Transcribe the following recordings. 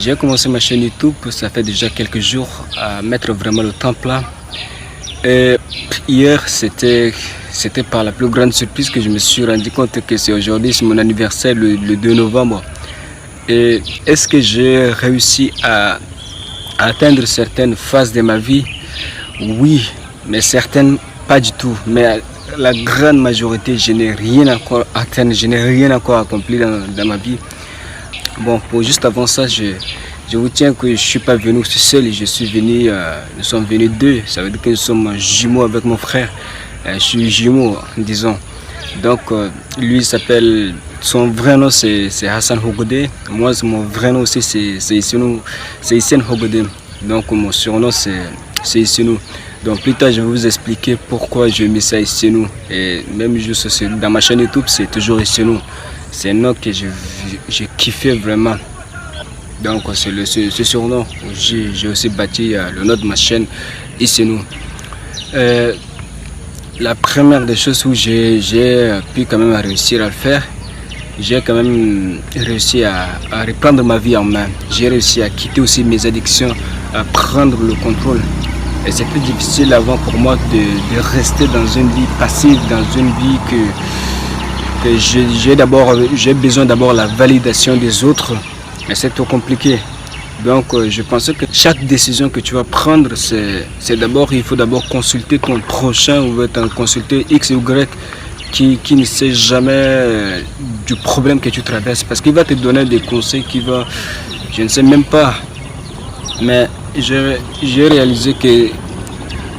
J'ai commencé ma chaîne YouTube, ça fait déjà quelques jours, à mettre vraiment le temps plat. Et hier, c'était par la plus grande surprise que je me suis rendu compte que c'est aujourd'hui, c'est mon anniversaire, le 2 novembre. Et est-ce que j'ai réussi à atteindre certaines phases de ma vie? Oui, mais certaines pas du tout. Mais la grande majorité, je n'ai rien encore atteint, je n'ai rien encore accompli dans ma vie. Bon, pour juste avant ça, je vous tiens que je ne suis pas venu seul, je suis venu, nous sommes venus deux, ça veut dire que nous sommes jumeaux avec mon frère. Je suis jumeau, disons. Donc, lui s'appelle, son vrai nom c'est Hassan Hogodé. Moi, mon vrai nom aussi c'est Issène Hogodé. Donc, mon surnom c'est Issène. Donc, plus tard, je vais vous expliquer pourquoi je mets ça Issène. Et même juste dans ma chaîne YouTube, c'est toujours Issène. C'est un nom que j'ai kiffé vraiment. Donc c'est ce surnom. J'ai aussi bâti le nom de ma chaîne Issène. La première des choses où j'ai pu quand même réussir à le faire, j'ai quand même réussi à reprendre ma vie en main. J'ai réussi à quitter aussi mes addictions, à prendre le contrôle. Et c'est plus difficile avant pour moi de rester dans une vie passive, dans une vie que j'ai besoin d'abord la validation des autres, mais c'est trop compliqué. Donc je pense que chaque décision que tu vas prendre, c'est d'abord, il faut d'abord consulter ton prochain ou consulter X ou Y qui ne sait jamais du problème que tu traverses, parce qu'il va te donner des conseils je ne sais même pas. Mais j'ai réalisé que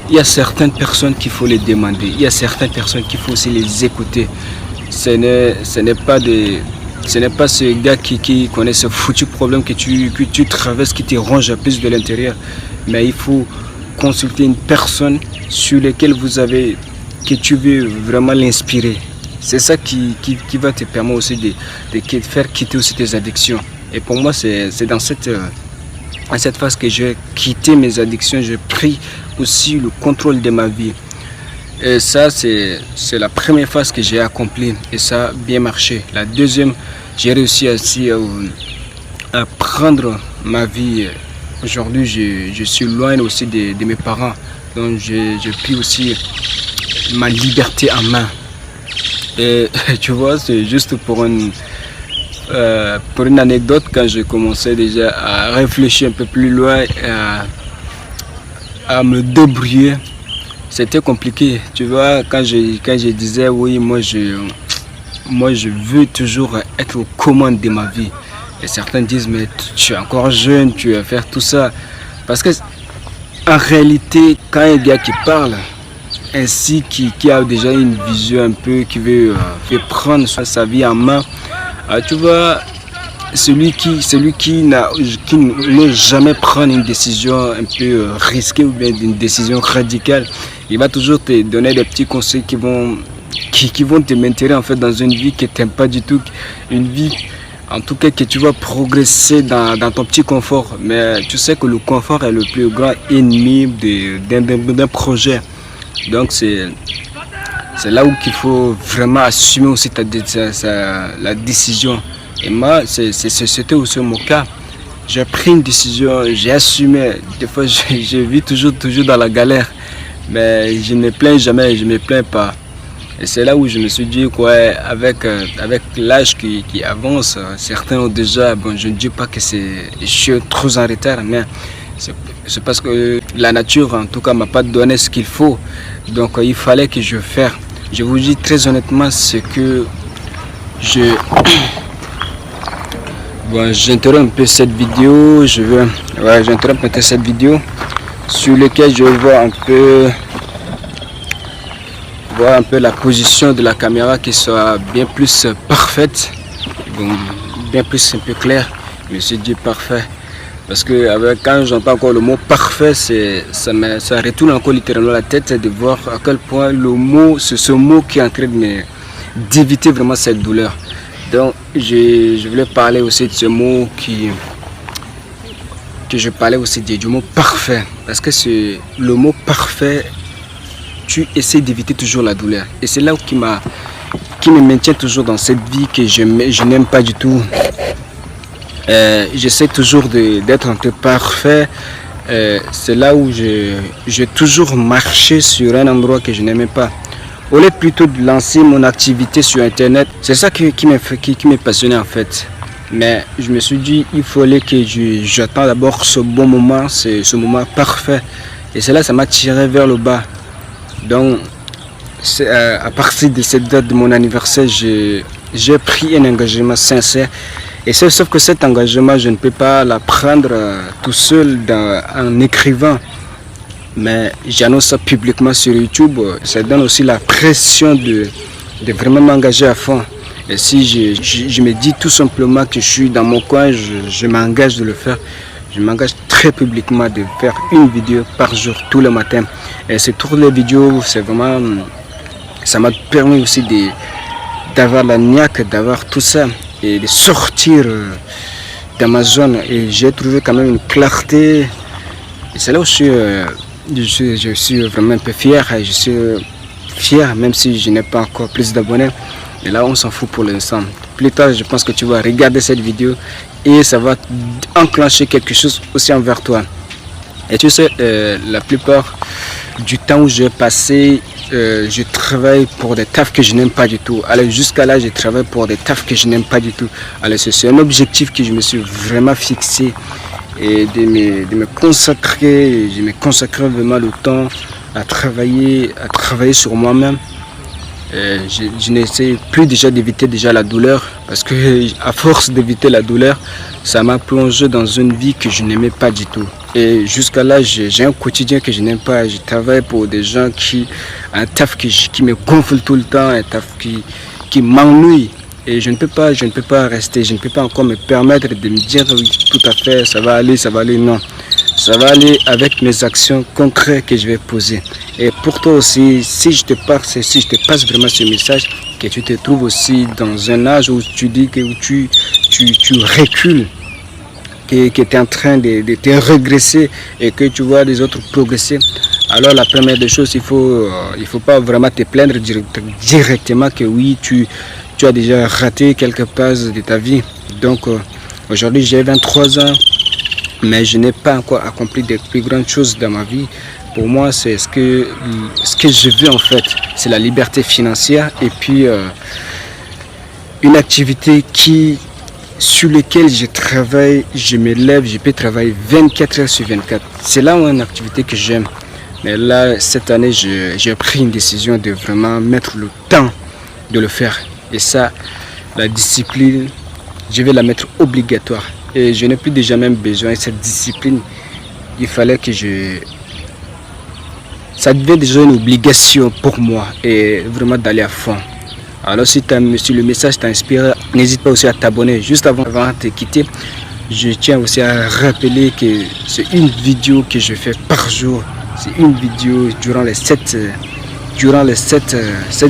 il y a certaines personnes qu'il faut les demander, il y a certaines personnes qu'il faut aussi les écouter. Ce n'est pas ce gars qui connaît ce foutu problème que tu traverses, qui te ronge plus de l'intérieur. Mais il faut consulter une personne sur laquelle que tu veux vraiment l'inspirer. C'est ça qui va te permettre aussi de faire quitter aussi tes addictions. Et pour moi, c'est dans cette phase que j'ai quitté mes addictions, j'ai pris aussi le contrôle de ma vie. Et ça, c'est la première phase que j'ai accomplie et ça a bien marché. La deuxième, j'ai réussi aussi à prendre ma vie. Aujourd'hui, je suis loin aussi de mes parents. Donc, j'ai pris aussi ma liberté en main. Et tu vois, c'est juste pour une anecdote, quand j'ai commencé déjà à réfléchir un peu plus loin, à me débrouiller. C'était compliqué, tu vois, quand je disais oui, moi je veux toujours être aux commandes de ma vie. Et certains disent, mais tu es encore jeune, tu vas faire tout ça. Parce que en réalité, quand un gars qui parle, ainsi qui a déjà une vision un peu, qui veut prendre sa vie en main, tu vois, celui qui n'ose jamais prendre une décision un peu risquée ou bien une décision radicale, il va toujours te donner des petits conseils qui vont te maintenir en fait dans une vie que tu n'aimes pas du tout, une vie en tout cas que tu vas progresser dans ton petit confort. Mais tu sais que le confort est le plus grand ennemi d'un projet. Donc c'est là où il faut vraiment assumer aussi la décision. Et moi, c'était aussi mon cas. J'ai pris une décision, j'ai assumé. Des fois, je vis toujours dans la galère. Mais je ne me plains jamais, je ne me plains pas. Et c'est là où je me suis dit qu'avec l'âge qui avance, certains ont déjà, bon, je ne dis pas que je suis trop en retard, mais c'est parce que la nature, en tout cas, ne m'a pas donné ce qu'il faut. Donc, il fallait que je fasse. Je vous dis très honnêtement, c'est que bon, j'interromps un peu cette vidéo, j'interromps peut-être cette vidéo sur laquelle je vois un peu la position de la caméra qui soit bien plus parfaite, donc bien plus un peu clair. Je me suis dit parfait, parce que quand j'entends encore le mot parfait, ça retourne encore littéralement la tête de voir à quel point c'est ce mot qui est en train d'éviter vraiment cette douleur. Donc je voulais parler aussi de ce mot que je parlais aussi du mot parfait, parce que le mot parfait, tu essaies d'éviter toujours la douleur, et c'est là qui me maintient toujours dans cette vie que je n'aime pas du tout. J'essaie toujours d'être un peu parfait. C'est là où j'ai toujours marché sur un endroit que je n'aimais pas. Au lieu plutôt de lancer mon activité sur internet, c'est ça qui me passionnait en fait. Mais je me suis dit, il fallait que j'attends d'abord ce bon moment, ce moment parfait. Et c'est là ça m'a tiré vers le bas. Donc, à partir de cette date de mon anniversaire, j'ai pris un engagement sincère. Et sauf que cet engagement, je ne peux pas la prendre tout seul en écrivant. Mais j'annonce ça publiquement sur YouTube. Ça donne aussi la pression de vraiment m'engager à fond. Et si je me dis tout simplement que je suis dans mon coin, je m'engage de le faire. Je m'engage très publiquement de faire une vidéo par jour, tous les matins. Et c'est toutes les vidéos, c'est vraiment... Ça m'a permis aussi d'avoir la niaque, d'avoir tout ça. Et de sortir dans ma zone. Et j'ai trouvé quand même une clarté. Et c'est là où je suis vraiment un peu fier. Je suis fier même si je n'ai pas encore plus d'abonnés. Et là on s'en fout pour l'instant. Plus tard je pense que tu vas regarder cette vidéo et ça va enclencher quelque chose aussi envers toi. Et tu sais, la plupart du temps où j'ai passé, je travaille pour des tafs que je n'aime pas du tout. Alors jusqu'à là, je travaille pour des tafs que je n'aime pas du tout. Alors c'est un objectif que je me suis vraiment fixé et de me consacrer. Je me consacre vraiment le temps à travailler sur moi-même. Je n'essaie plus déjà d'éviter la douleur parce que à force d'éviter la douleur, ça m'a plongé dans une vie que je n'aimais pas du tout. Et jusqu'à là, j'ai un quotidien que je n'aime pas. Je travaille pour des gens un taf qui me gonfle tout le temps, un taf qui m'ennuie. Et je ne peux pas rester, je ne peux pas encore me permettre de me dire oui, tout à fait, ça va aller, non. Ça va aller avec mes actions concrètes que je vais poser. Et pour toi aussi, si je te passe vraiment ce message, que tu te trouves aussi dans un âge où tu dis que tu recules, que tu es en train de te régresser et que tu vois les autres progresser, alors la première des choses, il faut pas vraiment te plaindre directement que oui, tu as déjà raté quelque part de ta vie. Donc aujourd'hui j'ai 23 ans, mais je n'ai pas encore accompli de plus grandes choses dans ma vie. Pour moi, c'est ce que je veux en fait, c'est la liberté financière et puis une activité sur laquelle je travaille, je me lève, je peux travailler 24 heures sur 24. C'est là une activité que j'aime. Mais là, cette année, j'ai pris une décision de vraiment mettre le temps de le faire. Et ça, la discipline, je vais la mettre obligatoire. Et je n'ai plus déjà même besoin de cette discipline. Il fallait que ça devait déjà une obligation pour moi et vraiment d'aller à fond. Alors si le message t'a inspiré, n'hésite pas aussi à t'abonner. Juste avant de te quitter, je tiens aussi à rappeler que c'est une vidéo que je fais par jour. C'est une vidéo durant les 7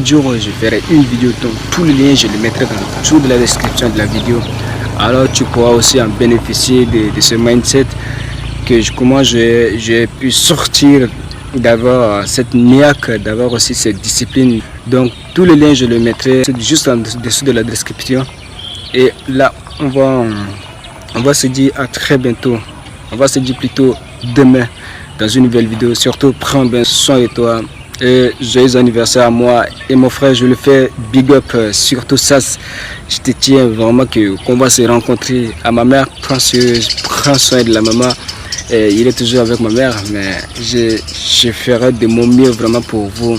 jours, je ferai une vidéo. Donc tous les liens, je les mettrai dans le dessous de la description de la vidéo. Alors tu pourras aussi en bénéficier de ce mindset, comment j'ai pu sortir, d'avoir cette niaque, d'avoir aussi cette discipline. Donc tous les liens, je les mettrai juste en dessous de la description. Et là, on va se dire à très bientôt. On va se dire plutôt demain dans une nouvelle vidéo. Surtout, prends bien soin de toi. Et joyeux anniversaire à moi et mon frère, je le fais big up. Surtout ça, je te tiens vraiment qu'on va se rencontrer. À ma mère, prends soin de la maman. Et il est toujours avec ma mère, mais je ferai de mon mieux vraiment pour vous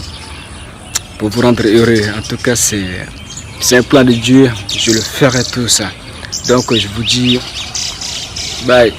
rendre heureux. En tout cas, c'est un plan de Dieu. Je le ferai tout ça. Donc je vous dis bye.